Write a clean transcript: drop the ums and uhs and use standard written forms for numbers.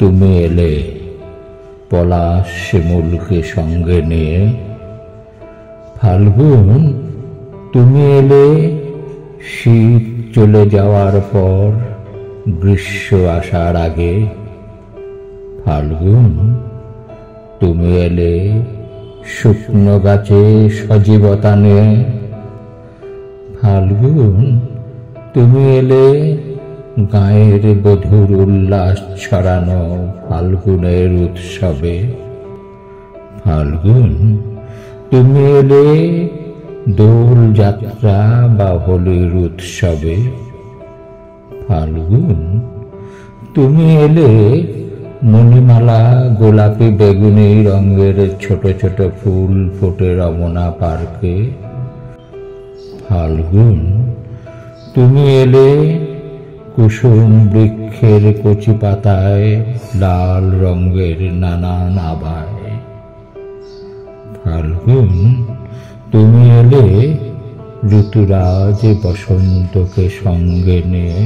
তুমি এলে পলাশ শিমুলকে সঙ্গে নিয়ে। ফাল্গুন, তুমি এলে শীত চলে যাওয়ার পর গ্রীষ্ম আসার আগে। ফাল্গুন, তুমি এলে শুকনো গাছে সজীবতা নিয়ে। ফাল্গুন, তুমি এলে গায়ের বধুর উল্লাস ছড়ানো ফাল্গুনের উৎসবে। ফাল্গুন, তুমি এলে দোল যাত্রা বা হোলির উৎসবে। ফাল্গুন, তুমি এলে মণিমালা গোলাপি বেগুনি রঙের ছোট ছোট ফুল ফোটে রমনা পার্কে। ফাল্গুন, তুমি এলে কুসুম বৃক্ষের কচি পাতায় লাল রঙের নানান আভায়। ফাল্গুন, তুমি এলে ঋতুরাজ বসন্তকে সঙ্গে নিয়ে।